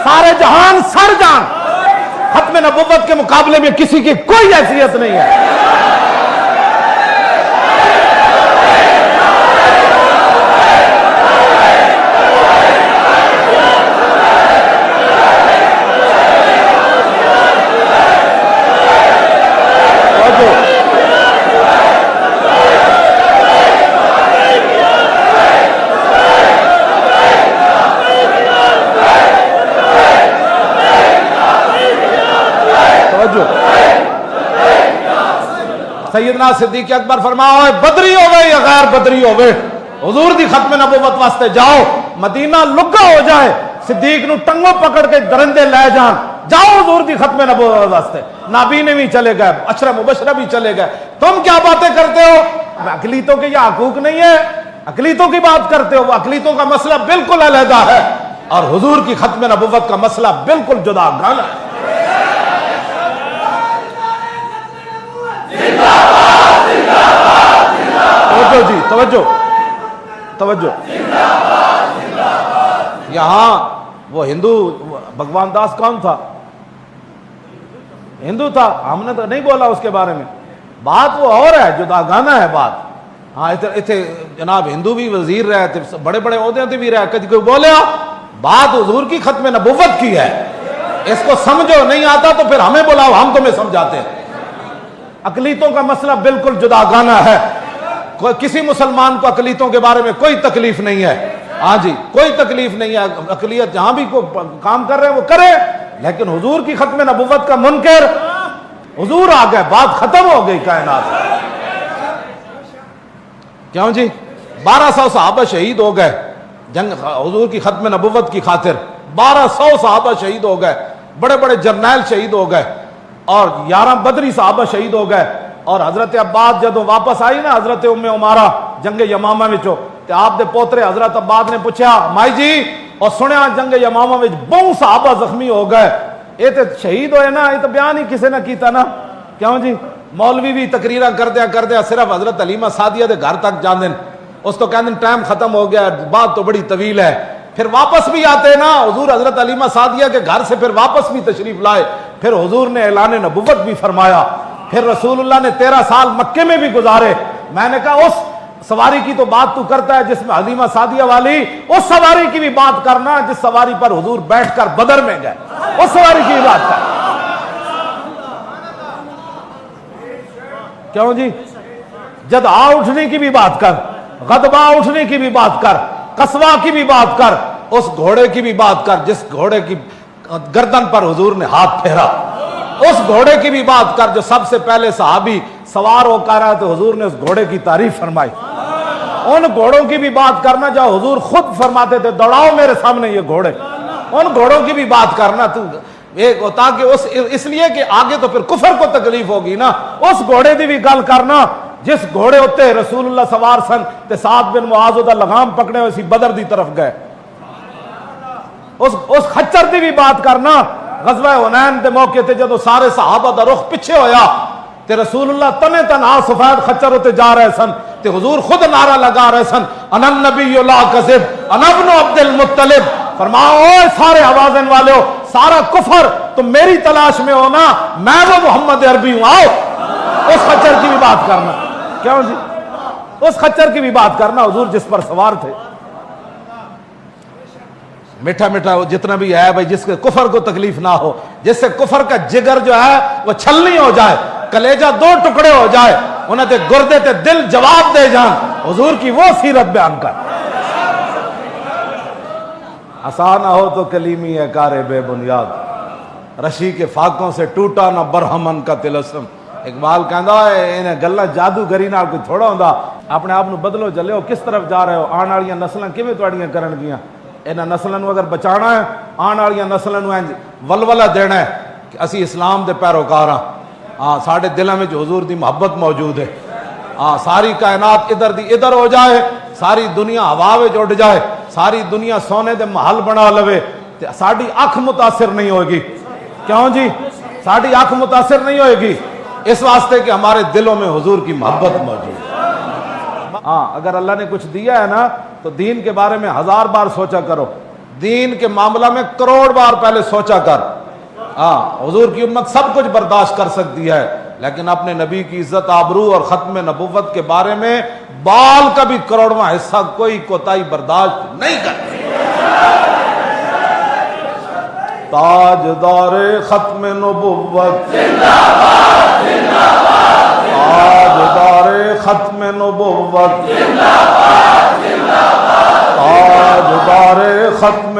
سارے جہان سر جان، ختم نبوت کے مقابلے میں کسی کی کوئی حیثیت نہیں ہے۔ سیدنا صدیق اکبر فرماؤ بدری ہوئے یا غیر بدری ہوئے، حضور دی ختم نبوت واسطے جاؤ، مدینہ لگا ہو جائے، صدیق نو ٹنگوں پکڑ کے درندے لے جان، جاؤ حضور دی ختم نبوت واسطے۔ نابینے بھی چلے گئے، عشرہ مبشرہ بھی چلے گئے، تم کیا باتیں کرتے ہو؟ اقلیتوں کے یہ حقوق نہیں ہے، اقلیتوں کی بات کرتے ہو، وہ اقلیتوں کا مسئلہ بالکل علیحدہ ہے، اور حضور کی ختم نبوت کا مسئلہ بالکل جدا گانا ہے۔ توجہ جی، توجہ توجہ، یہاں وہ ہندو بھگوان داس کون تھا؟ ہندو تھا، ہم نے تو نہیں بولا اس کے بارے میں، بات وہ اور ہے، جدا گانا ہے بات۔ ہاں اتنے جناب ہندو بھی وزیر رہے تھے، بڑے بڑے عہدے تے بھی رہے، کدی کوئی بولے بات حضور کی ختم نبوت کی ہے، اس کو سمجھو، نہیں آتا تو پھر ہمیں بلاؤ، ہم تمہیں سمجھاتے ہیں۔ اقلیتوں کا مسئلہ بالکل جدا گانا ہے، کسی مسلمان کو اقلیتوں کے بارے میں کوئی تکلیف نہیں ہے، ہاں جی کوئی تکلیف نہیں ہے، اقلیت جہاں بھی کوئی کام کر رہے ہیں وہ کرے، لیکن حضور کی ختم نبوت کا منکر، حضور آ گئے، بات ختم ہو گئی کائنات۔ کیوں جی 1200 صحابہ شہید ہو گئے جنگ حضور کی ختم نبوت کی خاطر، 1200 صحابہ شہید ہو گئے، بڑے بڑے جرنیل شہید ہو گئے، اور 11 بدری صحابہ شہید ہو گئے، اور حضرت عباد جدو واپس آئی نا حضرت ام عمارہ جنگ یمامہ وچوں تے آپ دے پوترے حضرت عباد نے پوچھا مائی جی اور سنیا جنگ یمامہ وچ بہت صحابہ زخمی ہو گئے، یہ تے شہید ہوئے نا، یہ تو بیان ہی کسی نہ کیتا نا، کیوں جی مولوی بھی تقریرہ کر دیا صرف حضرت حلیمہ سعدیہ دے گھر تک جان دین، اس تو کہندے ٹائم ختم ہو گیا، بات تو بڑی طویل ہے، پھر واپس بھی آتے نا حضور حضرت حلیمہ سعدیہ کے گھر سے، پھر واپس بھی تشریف لائے، پھر حضور نے اعلان نبوت بھی فرمایا، پھر رسول اللہ نے 13 سال مکے میں بھی گزارے۔ میں نے کہا اس سواری کی تو بات تو کرتا ہے جس میں حلیمہ سعدیہ والی، اس سواری کی بھی بات کرنا جس سواری پر حضور بیٹھ کر بدر میں گئے، اس سواری کی بھی بات کر، کیوں جی جدع اٹھنے کی بھی بات کر، غضبہ اٹھنے کی بھی بات کر، قصوہ کی بھی بات کر، اس گھوڑے کی بھی بات کر جس گھوڑے کی گردن پر حضور نے ہاتھ پھیرا، اس گھوڑے کی بھی بات کر جو سب سے پہلے صحابی سوار ہو کر رہا تو حضور نے اس گھوڑے کی تعریف فرمائی، ان گھوڑوں کی بھی بات کرنا جو حضور خود فرماتے تھے دوڑاؤ میرے سامنے یہ گھوڑے، ان گھوڑوں کی بھی بات کرنا تو ایک تاکہ اس لیے کہ آگے تو پھر کفر کو تکلیف ہوگی نا، اس گھوڑے دی بھی گل کرنا جس گھوڑے ہوتے رسول اللہ سوار سن تے سعد بن معاذ دا لگام پکڑے ہوئے سی بدر دی طرف گئے، اس خچر دی بھی بات کرنا، غزوہ حنین دے موقع تے جدو سارے صحابہ دا رخ پیچھے ہویا تے رسول اللہ تنے تنہا سفید خچر ہوتے جا رہے سن تے حضور خود نعرہ لگا رہے سن انا النبی لا کذب انا ابن عبد المطلب، فرماؤ اوے سارے آوازن والے ہو، سارا کفر تم میری تلاش میں ہو نا، میں وہ محمد عربی ہوں، آؤ اس خچر کی بھی بات کرنا، کیوں جی اس خچر کی بھی بات کرنا حضور جس پر سوار تھے، میٹھا میٹھا جتنا بھی ہے بھائی، جس کے کفر کو تکلیف نہ ہو، جس سے کفر کا جگر جو ہے وہ چھلنی ہو جائے، کلیجہ 2 ٹکڑے ہو جائے، انہیں تے گردے تے دل جواب دے جان، حضور کی وہ سیرت بیان کر۔ آسان ہو تو کلیمی ہے کار بے بنیاد، رشی کے فاقوں سے ٹوٹا نہ برہمن کا تلسم۔ اقبال کہندا ہے انہیں گلاں جادوگری نال کوئی تھوڑا ہوندا، اپنے آپ نو بدلو، جلے ہو کس طرف جا رہے ہو، آن والیاں نسلاں کیویں تہاڈیاں کرن گیاں، انہاں نسلاں نو اگر بچانا ہے، آن والیاں نسلاں نو ولولہ دینا ہے کہ اسی اسلام دے پیروکار ہاں، ہاں ساڈے دلاں وچ حضور دی محبت موجود ہے، ہاں ساری کائنات ادھر دی ادھر ہو جائے، ساری دنیا ہوا وچ اڑ جائے، ساری دنیا سونے دے محل بنا لوے تے ساڈی اکھ متاثر نہیں ہوگی، کیوں جی ساڈی اکھ متاثر نہیں ہوئے گی، اس واسطے کہ ہمارے دلوں میں حضور کی محبت موجود ہے۔ ہاں اگر اللہ نے کچھ دیا ہے نا تو دین کے بارے میں 1000 بار سوچا کرو، دین کے معاملہ میں کروڑ بار پہلے سوچا کر. ہاں حضور کی امت سب کچھ برداشت کر سکتی ہے، لیکن اپنے نبی کی عزت آبرو اور ختم نبوت کے بارے میں بال کا بھی کروڑواں حصہ کوئی کوتاہی برداشت نہیں کرتی. تاجدار ختم نبوت زندہ باد، زندہ باد، تاجدار ختم نبوت زندہ باد، زندہ باد، تاجدار ختم